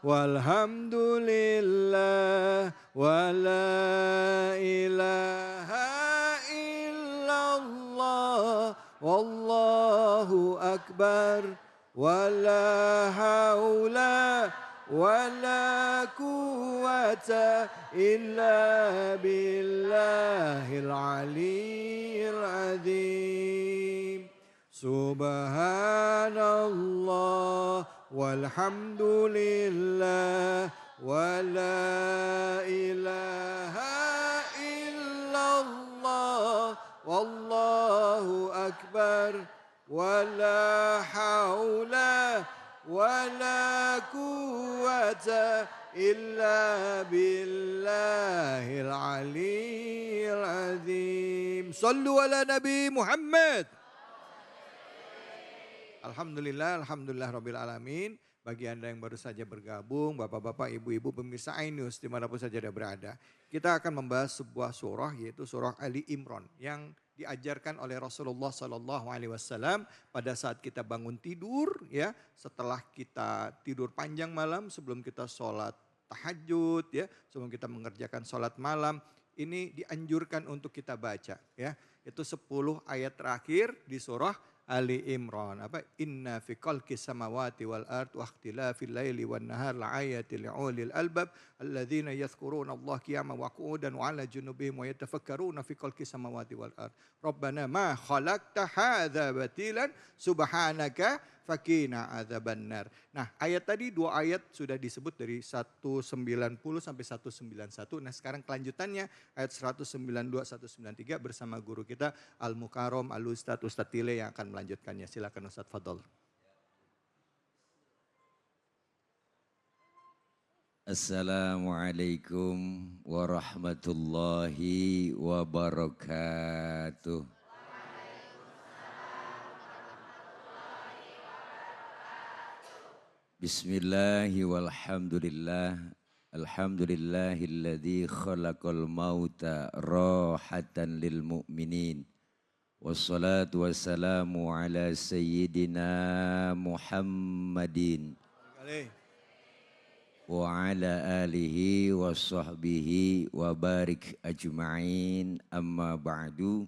walhamdulillah wala ilaha illallah wallahu akbar wala haula wala quwata illa billahil aliyyil azim. Subhanallah walhamdulillah wala ilaha illallah wallahu akbar wala haula wala quwata illa billahil aliyyil azim. Sallu ala Nabi Muhammad. Alhamdulillah rabbil alamin. Bagi Anda yang baru saja bergabung, Bapak-bapak, Ibu-ibu, pemirsa iNews dimanapun saja Anda berada. Kita akan membahas sebuah surah yaitu surah Ali Imran yang diajarkan oleh Rasulullah SAW pada saat kita bangun tidur, ya, setelah kita tidur panjang malam, sebelum kita sholat tahajud, ya, sebelum kita mengerjakan sholat malam, ini dianjurkan untuk kita baca, ya. Itu 10 ayat terakhir di surah Ali Imran. Apa? Inna fi khalqis samawati wal ard wa ikhtilafil laili wan nahar laayatil liulil albab alladzina yadhkuruna Allah qiyaman wa qu'udan wa 'ala junubihim wa yatafakkaruna fi khalqis samawati wal ard. Rabbana ma khalaqta hadza batilan subhanaka fakina adzabannar. Nah, ayat tadi 2 ayat sudah disebut dari 190 sampai 191. Nah, sekarang kelanjutannya ayat 192 193 bersama guru kita Al Mukarrom Al Ustadz Tile yang akan melanjutkannya. Silakan Ustadz Fadol. Assalamualaikum warahmatullahi wabarakatuh. Bismillahi walhamdulillah. Alhamdulillahilladzi khalaqal mauta rahatan lil mu'minin. Wassalatu wassalamu ala sayyidina Muhammadin wa ala alihi wa sahbihi wa barik ajma'in, amma ba'du.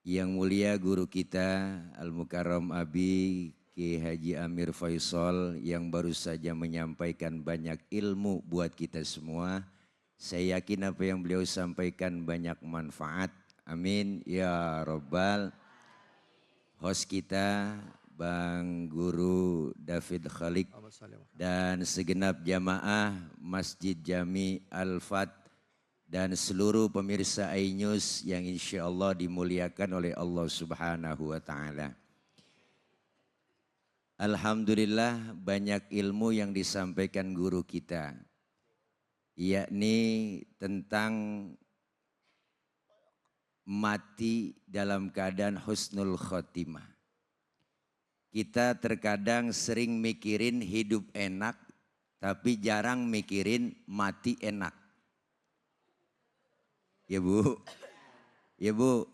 Yang mulia guru kita Al Mukarrom Abi Ki Haji Amir Faisal yang baru saja menyampaikan banyak ilmu buat kita semua. Saya yakin apa yang beliau sampaikan banyak manfaat. Amin ya Rabbal. Host kita Bang Guru David Khalik dan segenap jamaah Masjid Jami Al-Fat dan seluruh pemirsa iNews yang insya Allah dimuliakan oleh Allah Subhanahu wa Ta'ala. Alhamdulillah banyak ilmu yang disampaikan guru kita, yakni tentang mati dalam keadaan husnul khotimah. Kita terkadang sering mikirin hidup enak, tapi jarang mikirin mati enak. Ya Bu, ya Bu.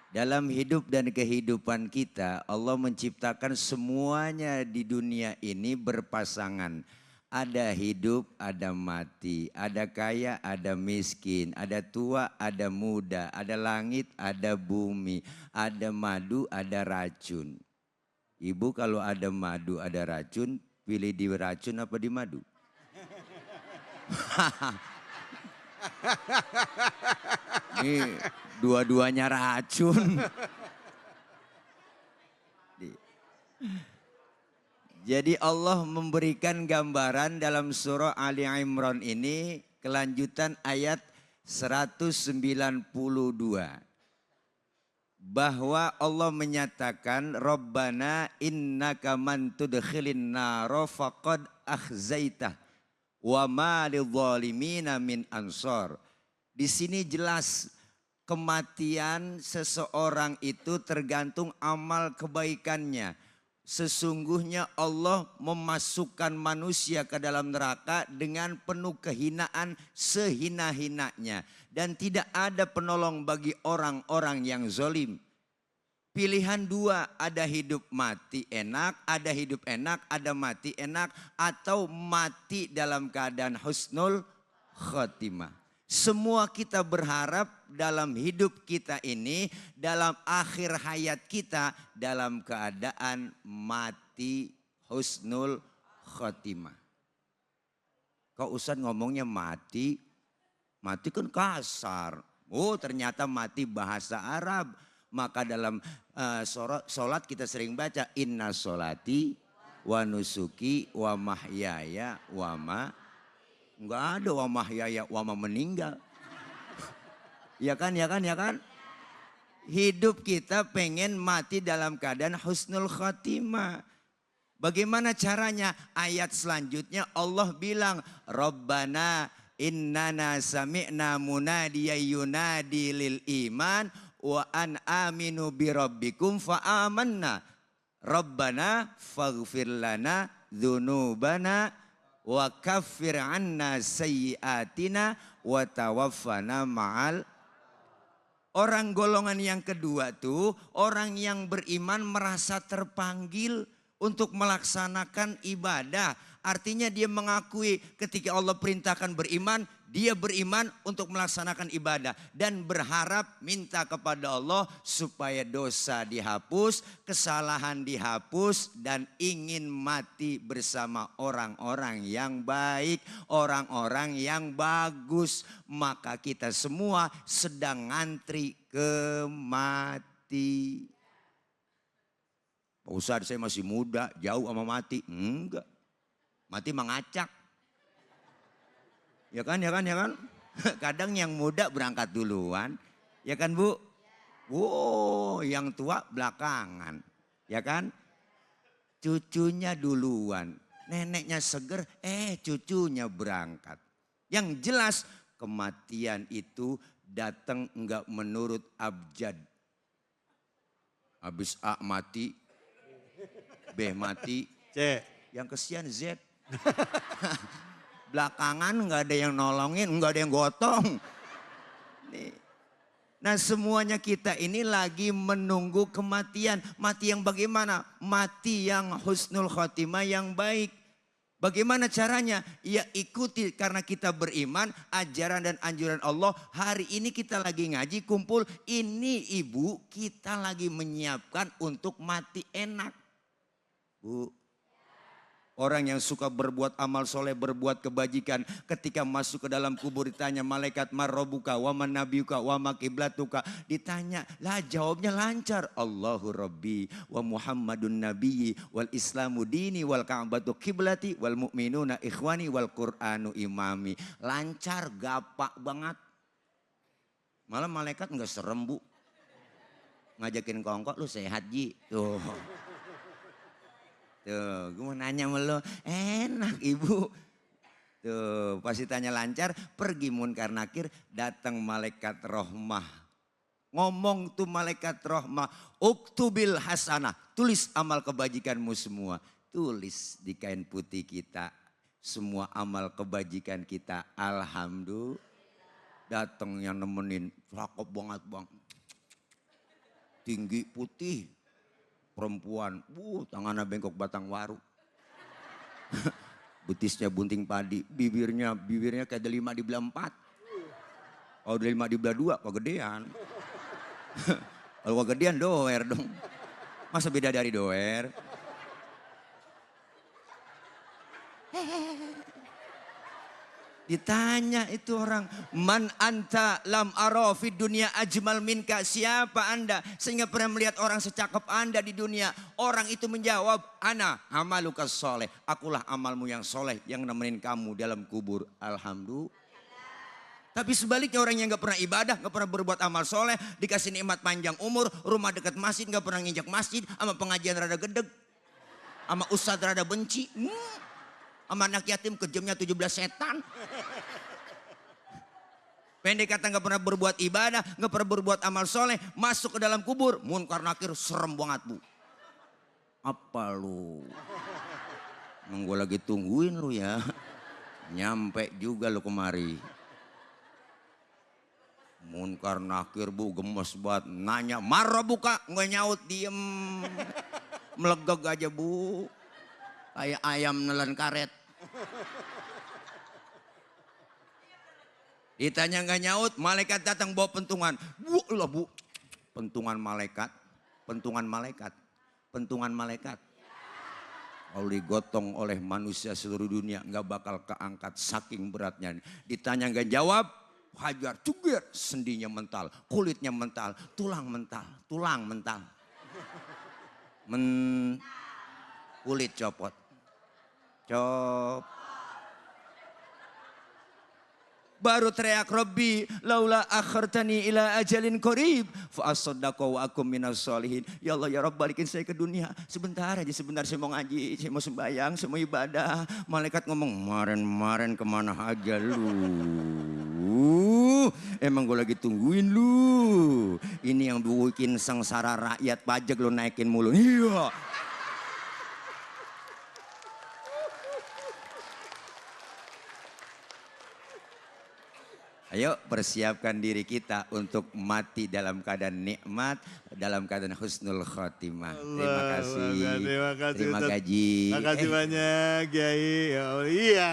Dalam hidup dan kehidupan kita, Allah menciptakan semuanya di dunia ini berpasangan. Ada hidup, ada mati, ada kaya, ada miskin, ada tua, ada muda, ada langit, ada bumi, ada madu, ada racun. Ibu kalau ada madu, ada racun, pilih di racun apa di madu? Ini dua-duanya racun. Jadi Allah memberikan gambaran dalam surah Ali Imran ini kelanjutan ayat 192. Bahwa Allah menyatakan Rabbana innaka man tudkhilin naro faqad akhzaitah wa ma lidzalimina min ansor. Di sini jelas kematian seseorang itu tergantung amal kebaikannya. Sesungguhnya Allah memasukkan manusia ke dalam neraka dengan penuh kehinaan sehina-hinanya. Dan tidak ada penolong bagi orang-orang yang zalim. Pilihan dua, ada hidup mati enak, ada hidup enak, ada mati enak, atau mati dalam keadaan husnul khotimah. Semua kita berharap dalam hidup kita ini, dalam akhir hayat kita, dalam keadaan mati husnul khotimah. Kok Ustadz ngomongnya mati? Mati kan kasar. Oh ternyata mati bahasa Arab. Maka dalam sholat kita sering baca inna sholati wa nusuki wa mahyaya wa ma. Enggak ada wa mahyaya wa ma meninggal. Ya kan, ya kan, ya kan. Hidup kita pengen mati dalam keadaan husnul khotimah. Bagaimana caranya? Ayat selanjutnya Allah bilang Rabbana innana sami'na munadiya yunadi lil iman wa an aminu bi rabbikum fa amanna. Rabbana faghfir lana dzunubana wa kaffir anna sayyiatina wa tawaffana ma'al. Orang golongan yang kedua tuh orang yang beriman merasa terpanggil untuk melaksanakan ibadah. Artinya dia mengakui ketika Allah perintahkan beriman, dia beriman untuk melaksanakan ibadah. Dan berharap minta kepada Allah supaya dosa dihapus, kesalahan dihapus. Dan ingin mati bersama orang-orang yang baik, orang-orang yang bagus. Maka kita semua sedang ngantri ke mati. Pak Ustadz saya masih muda, jauh sama mati. Enggak. Mati mengacak. Ya kan, ya kan, ya kan. Kadang yang muda berangkat duluan. Ya kan Bu? Wow, yang tua belakangan. Ya kan? Cucunya duluan. Neneknya seger, cucunya berangkat. Yang jelas kematian itu datang enggak menurut abjad. Habis A mati, B mati, C. Yang kesian Z. Belakangan nggak ada yang nolongin, nggak ada yang gotong. Nih. Nah semuanya kita ini lagi menunggu kematian. Mati yang bagaimana? Mati yang husnul khotimah yang baik. Bagaimana caranya? Ya ikuti karena kita beriman ajaran dan anjuran Allah. Hari ini kita lagi ngaji kumpul. Ini ibu kita lagi menyiapkan untuk mati enak. Bu. Orang yang suka berbuat amal soleh, berbuat kebajikan. Ketika masuk ke dalam kubur ditanya malaikat marrobuka, wa man nabiyuka, wa ma kiblatuka. Ditanya, lah jawabnya lancar. Allahu Rabbi wa Muhammadun Nabiyyi wal Islamu dini wal Ka'batu kiblati wal mu'minuna ikhwani wal Qur'anu imami. Lancar, gapak banget. Malah malaikat enggak serem Bu. Ngajakin kongkok, lu sehat Ji. Tuh. Tuh, gue mau nanya sama lo, enak ibu. Tuh, pasti tanya lancar, pergi munkar nakir, datang malaikat rahmah. Ngomong tuh malaikat rahmah, uktubil hasanah, tulis amal kebajikanmu semua. Tulis di kain putih kita, semua amal kebajikan kita, alhamdulillah. Datang yang nemenin, cakep banget bang. Tinggi putih. Perempuan, tangannya bengkok batang waru. Betisnya bunting padi, bibirnya kayak delima dibelah 4. Kalau delima dibelah 2, kegedean. Kalau kegedean doer dong. Masa beda dari doer? Ditanya itu orang, man anta lam ara fid dunia ajmal minka, siapa anda sehingga pernah melihat orang secakap anda di dunia. Orang itu menjawab, ana amaluka soleh, akulah amalmu yang soleh yang nemenin kamu dalam kubur. Alhamdulillah. Tapi sebaliknya orang yang gak pernah ibadah, gak pernah berbuat amal soleh, dikasih nikmat panjang umur, rumah dekat masjid, gak pernah nginjak masjid, sama pengajian rada gedeg, sama ustadz rada benci. Sama anak yatim kejamnya 17 setan. Pendek kata gak pernah berbuat ibadah, gak pernah berbuat amal soleh, masuk ke dalam kubur, munkar nakir serem banget Bu. Apa lu? Emang gue lagi tungguin lu ya. Nyampe juga lu kemari. Munkar nakir bu gemes banget. Nanya marah buka nggak nyaut diem. Melegag aja bu. Kayak ayam nelan karet. Ditanya nggak nyaut, malaikat datang bawa pentungan. Bu lah bu. Pentungan malaikat. Pentungan malaikat. Pentungan malaikat. Kalau digotong oleh manusia seluruh dunia nggak bakal keangkat saking beratnya. Ditanya nggak jawab, hajar cugir, sendinya mental, kulitnya mental, tulang mental, tulang mental. Kulit copot. Baru teriak Rabbi laula akhartani ila ajalin qarib fa asaddaqa wa akum minas solihin. Ya Allah ya Rabb, balikin saya ke dunia sebentar aja, sebentar saya mau ngaji, saya mau sembahyang, saya mau ibadah. Malaikat ngomong, "Maren kemana aja lu? Emang gue lagi tungguin lu. Ini yang bikin sengsara rakyat, pajak lu naikin mulu." Iya. Ayo persiapkan diri kita untuk mati dalam keadaan nikmat, dalam keadaan husnul khotimah. Terima kasih. Terima kasih. Terima Ustaz. gaji. Terima kasih banyak Kiai. Ya Allah, iya.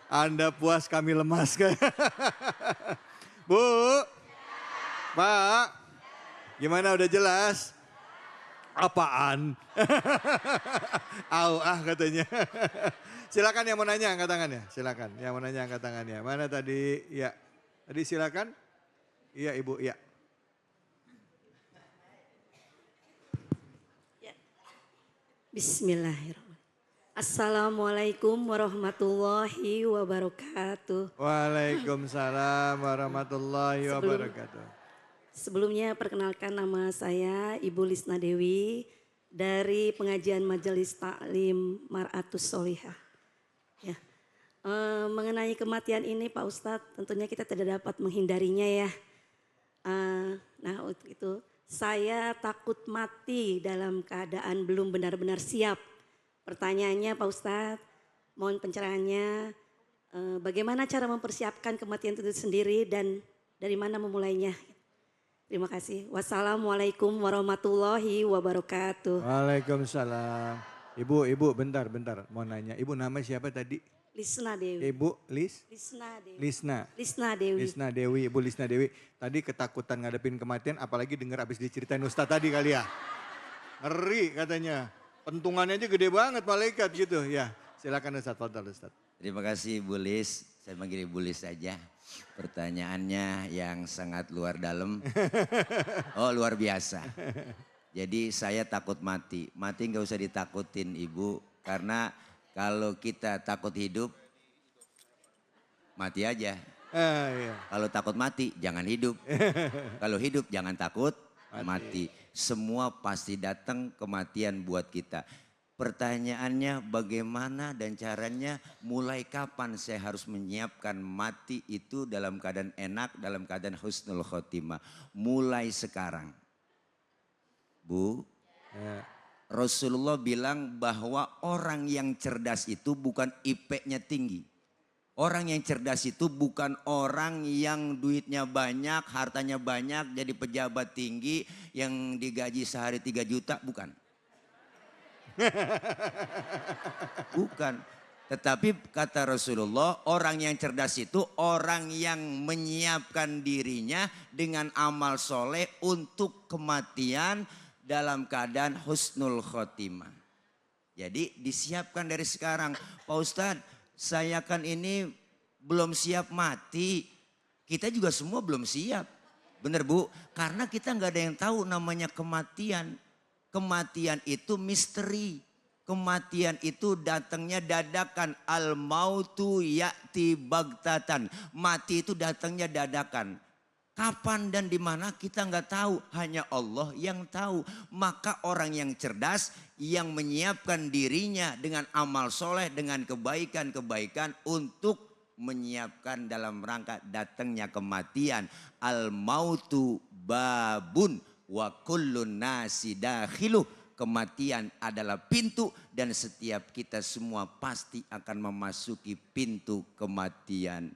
Anda puas, kami lemas. Bu, Pak, gimana udah jelas? Apaan? Katanya. Silakan yang mau nanya angkat tangannya. Silakan yang mau nanya angkat tangannya. Mana tadi? Ya. Tadi silakan. Iya Ibu, ya. Bismillahirrahmanirrahim. Assalamualaikum warahmatullahi wabarakatuh. Waalaikumsalam warahmatullahi wabarakatuh. Sebelumnya perkenalkan, nama saya Ibu Lisna Dewi dari pengajian Majelis Taklim Mar'atus Solihah. Ya. Mengenai kematian ini Pak Ustadz, tentunya kita tidak dapat menghindarinya ya. Nah untuk itu saya takut mati dalam keadaan belum benar-benar siap. Pertanyaannya Pak Ustadz, mohon pencerahannya, bagaimana cara mempersiapkan kematian itu sendiri dan dari mana memulainya? Terima kasih. Wassalamualaikum warahmatullahi wabarakatuh. Waalaikumsalam. Ibu bentar. Mau nanya, Ibu nama siapa tadi? Lisna Dewi. Ibu Lisna Dewi. Lisna Dewi. Lisna Dewi, Ibu Lisna Dewi. Tadi ketakutan ngadepin kematian, apalagi dengar abis diceritain Ustadz tadi kali ya. Ngeri katanya. Pentungannya aja gede banget malaikat gitu. Ya, silakan Ustadz, fadhal Ustadz. Terima kasih Bu Lis. Saya manggil Ibu Lis saja. Pertanyaannya yang sangat luar dalam. Oh luar biasa. Jadi saya takut mati. Mati nggak usah ditakutin Ibu. Karena kalau kita takut hidup, mati aja. Iya. Kalau takut mati, jangan hidup. Kalau hidup, jangan takut mati. Semua pasti datang kematian buat kita. Pertanyaannya bagaimana dan caranya, mulai kapan saya harus menyiapkan mati itu dalam keadaan enak, dalam keadaan husnul khotimah. Mulai sekarang. Bu, Ya. Rasulullah bilang bahwa orang yang cerdas itu bukan IP-nya tinggi. Orang yang cerdas itu bukan orang yang duitnya banyak, hartanya banyak, jadi pejabat tinggi yang digaji sehari 3 juta, bukan. Bukan. Tetapi kata Rasulullah, orang yang cerdas itu orang yang menyiapkan dirinya dengan amal soleh untuk kematian dalam keadaan husnul khotimah. Jadi disiapkan dari sekarang. Pak Ustadz, saya kan ini belum siap mati. Kita juga semua belum siap. Bener Bu? Karena kita nggak ada yang tahu namanya kematian. Kematian itu misteri. Kematian itu datangnya dadakan. Al-mautu ya'ti bagtatan. Mati itu datangnya dadakan. Kapan dan di mana kita nggak tahu, hanya Allah yang tahu. Maka orang yang cerdas yang menyiapkan dirinya dengan amal soleh, dengan kebaikan-kebaikan untuk menyiapkan dalam rangka datangnya kematian. Al mautu babun wa kullun nasi dakhiluh. kematian adalah pintu dan setiap kita semua pasti akan memasuki pintu kematian.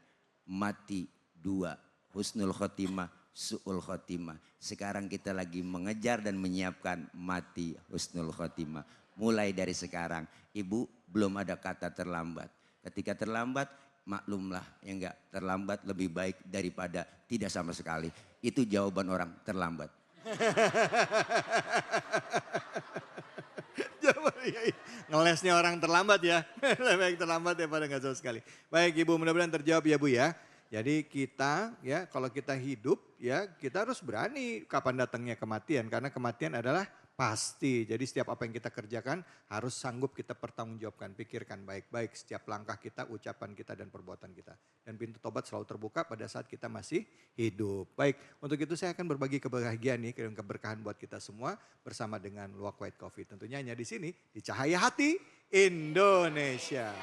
Mati dua, husnul khotimah, su'ul khotimah. Sekarang kita lagi mengejar dan menyiapkan mati husnul khotimah. Mulai dari sekarang, Ibu belum ada kata terlambat. Ketika terlambat, maklumlah, ya enggak, terlambat lebih baik daripada tidak sama sekali. Itu jawaban orang terlambat. Ngelesnya orang terlambat ya. Lebih baik terlambat daripada nggak sama sekali. Baik Ibu, mudah-mudahan terjawab ya Bu ya. Jadi kita ya kalau kita hidup ya kita harus berani kapan datangnya kematian. Karena kematian adalah pasti. Jadi setiap apa yang kita kerjakan harus sanggup kita pertanggungjawabkan. Pikirkan baik-baik setiap langkah kita, ucapan kita dan perbuatan kita. Dan pintu tobat selalu terbuka pada saat kita masih hidup. Baik, untuk itu saya akan berbagi kebahagiaan nih, keberkahan buat kita semua bersama dengan Luwak White Coffee. Tentunya hanya di sini, di Cahaya Hati Indonesia.